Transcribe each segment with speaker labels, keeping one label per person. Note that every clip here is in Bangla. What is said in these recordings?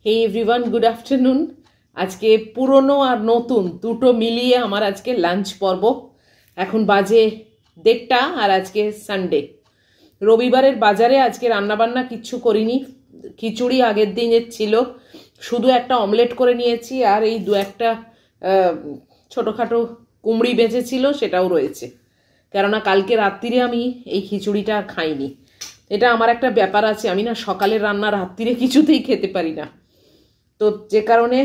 Speaker 1: হে এভরিওয়ান, গুড আফটারনুন। আজকে পুরনো আর নতুন দুটো মিলিয়ে আমার আজকে লাঞ্চ পর্ব। এখন বাজে 1:30 আর আজকে সানডে, রবিবারের বাজারে আজকে রান্নাবান্না কিচ্ছু করিনি। খিচুড়ি আগের দিনের ছিল, শুধু একটা অমলেট করে নিয়েছি, আর এই দু একটা ছোটোখাটো কুমড়ি বেঁচেছিল সেটাও রয়েছে, কেননা কালকে রাত্রিরে আমি এই খিচুড়িটা খাইনি। এটা আমার একটা ব্যাপার আছে, আমি না সকালের রান্না রাত্রিরে কিছুতেই খেতে পারি না, তো যে কারণে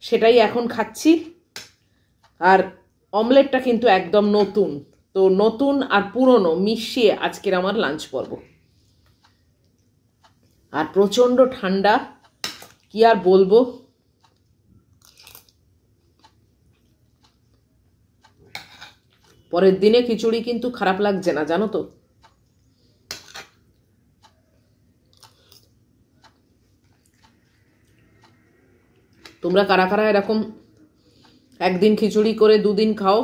Speaker 1: সেটাই এখন খাচ্ছি। আর অমলেটটা কিন্তু একদম নতুন, তো নতুন আর পুরনো মিশিয়ে আজকের আমার লাঞ্চ পর্ব। আর প্রচণ্ড ঠান্ডা, কি আর বলবো। পরের দিনে খিচুড়ি কিন্তু খারাপ লাগছে না, জানো তো। তোমরা কারা কারা এরকম একদিন খিচুড়ি করে দুদিন খাও,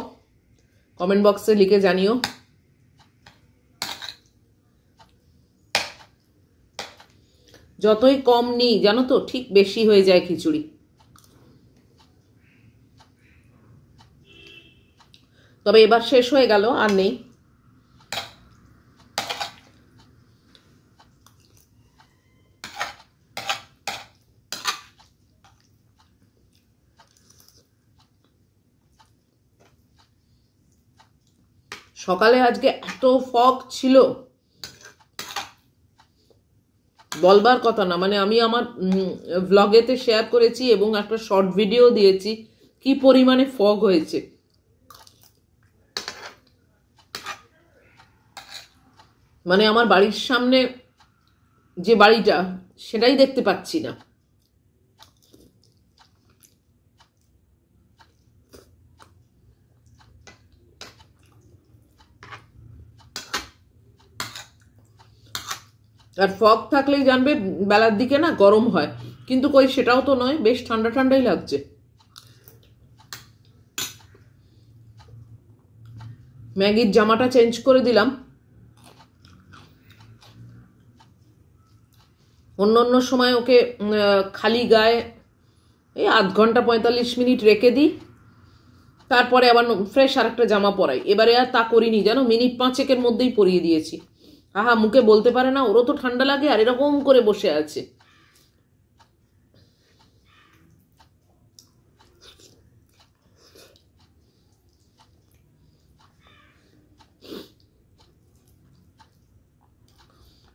Speaker 1: কমেন্ট বক্সে লিখে জানিও। যতই কম নিই জানো তো, ঠিক বেশি হয়ে যায় খিচুড়ি। তবে এবার শেষ হয়ে গেল, আর নেই। সকালে আজকে এত ফগ ছিল, বলবার কথা না। মানে আমি আমার ভ্লগেতে শেয়ার করেছি এবং একটা শর্ট ভিডিও দিয়েছি, কি পরিমাণে ফগ হয়েছে। মানে আমার বাড়ির সামনে যে বাড়িটা, সেটাই দেখতে পাচ্ছি না। আর ফগ থাকলেই জানবে বেলার দিকে না গরম হয়, কিন্তু কই সেটাও তো নয়, বেশ ঠান্ডা ঠান্ডাই লাগছে। ম্যাগির জামাটা চেঞ্জ করে দিলাম। অন্য অন্য সময় ওকে খালি গায়ে এই 0.5 ঘন্টা 45 মিনিট রেখে দিই, তারপরে আবার ফ্রেশ আর একটা জামা পরাই। এবারে আর তা করিনি, জানো, মিনিট 5-এর মধ্যেই পরিয়ে দিয়েছি। আহা, মুখে বলতে পারে না, ওরও তো ঠান্ডা লাগে, আর এরকম করে বসে আছে।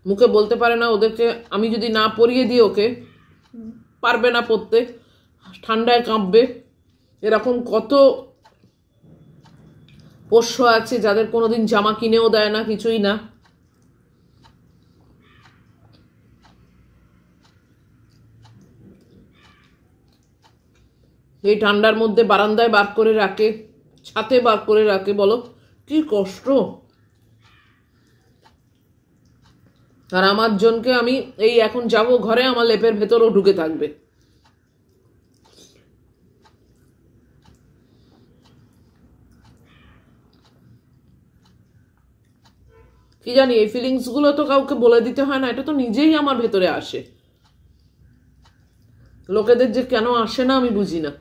Speaker 1: মুখে বলতে পারে না, ওদেরকে আমি যদি না পরিয়ে দিই ওকে, পারবে না পরতে, ঠান্ডায় কাঁপবে। এরকম কত পোষ্য আছে যাদের কোনোদিন জামা কিনেও দেয় না, কিছুই না। এই ঠান্ডার মধ্যে বারান্দায় বার করে রাখে, ছাতে বার করে রাখে, বলো কি কষ্ট। আর আমার জনকে আমি এই এখন যাব ঘরে, আমার লেপের ভেতরও ঢুকে থাকবে। কি জানি, এই ফিলিংস গুলো তো কাউকে বলে দিতে হয় না, এটা তো নিজেই আমার ভেতরে আসে। লোকেদের যে কেন আসে না আমি বুঝি না।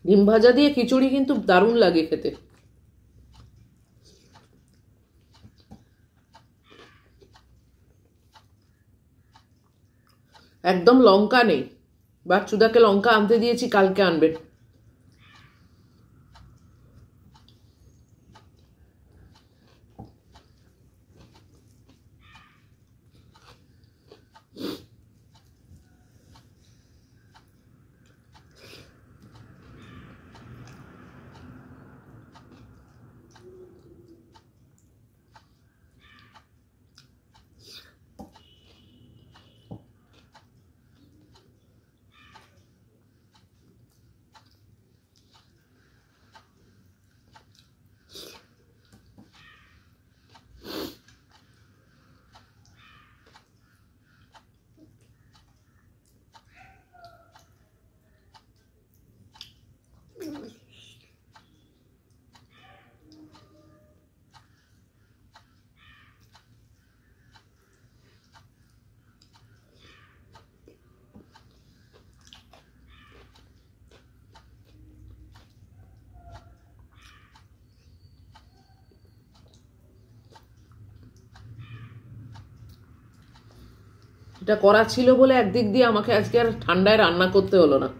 Speaker 1: ডিম ভাজা দিয়ে খিচুড়ি কিন্তু দারুণ লাগে খেতে। একদম লঙ্কা নেই, বাচ্চুদাকে লঙ্কা আনতে দিয়েছি, কালকে আনবে। এটা করা ছিল বলে একদিক দিয়ে আমাকে আজকে আর ঠান্ডায় রান্না করতে হলো না।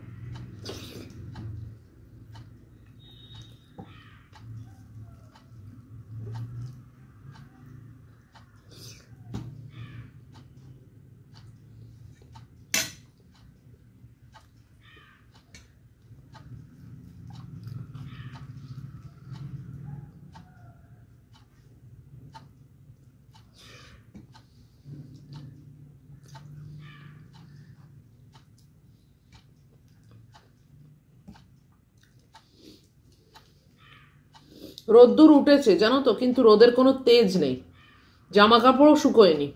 Speaker 1: রোদ্দুর উঠেছে জানো তো, কিন্তু রোদের কোনো তেজ নেই, জামা কাপড়ও শুকোয়নি।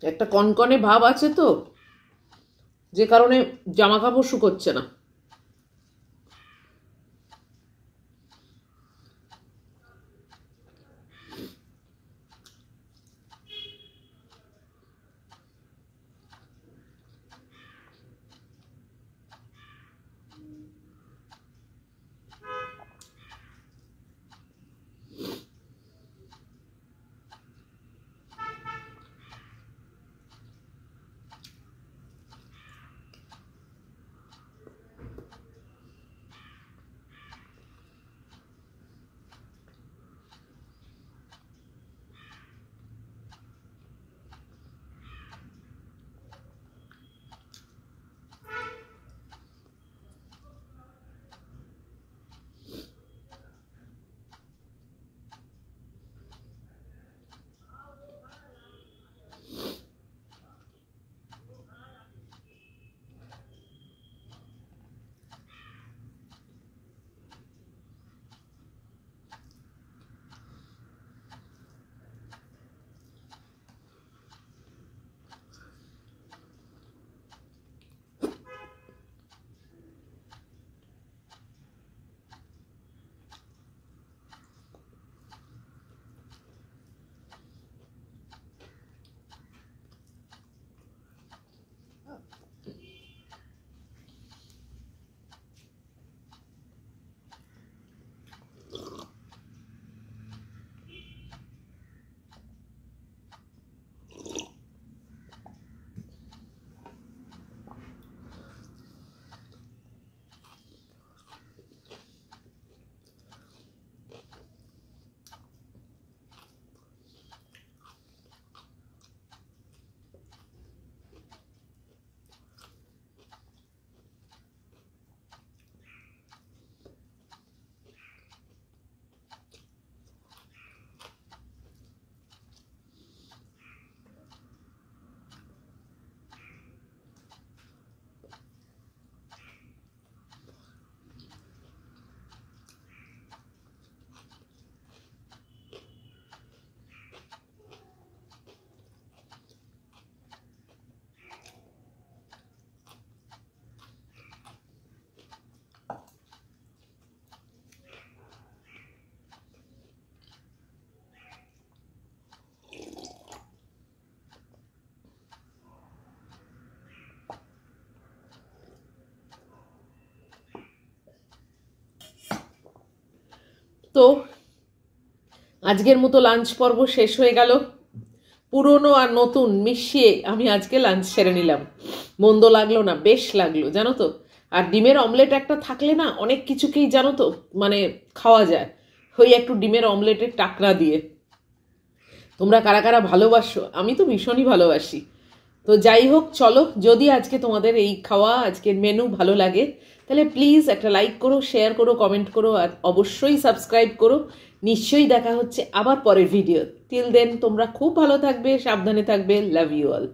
Speaker 1: একটা কনকনে ভাব আছে তো, যে কারণে জামা কাপড় শুকোচ্ছে না। তো আজকের মতো লাঞ্চ পর্ব শেষ হয়ে গেল। পুরনো আর নতুন মিশিয়ে আমি আজকে লাঞ্চ সেরে নিলাম। মন্দ লাগলো না, বেশ লাগলো জানো তো। আর ডিমের অমলেট একটা থাকলে না অনেক কিছুকেই জানো তো মানে খাওয়া যায়, ওই একটু ডিমের অমলেটের টাকরা দিয়ে। তোমরা কারা কারা ভালোবাসো? আমি তো ভীষণই ভালোবাসি। তো যাই হোক, চলো, যদি আজকে তোমাদের এই খাওয়া আজকের মেনু ভালো লাগে তাহলে প্লিজ একটা লাইক করো, শেয়ার করো, কমেন্ট করো, আর অবশ্যই সাবস্ক্রাইব করো। নিশ্চয়ই দেখা হচ্ছে আবার পরের ভিডিও। টিল দেন তোমরা খুব ভালো থাকবে, সাবধানে থাকবে। Love you all.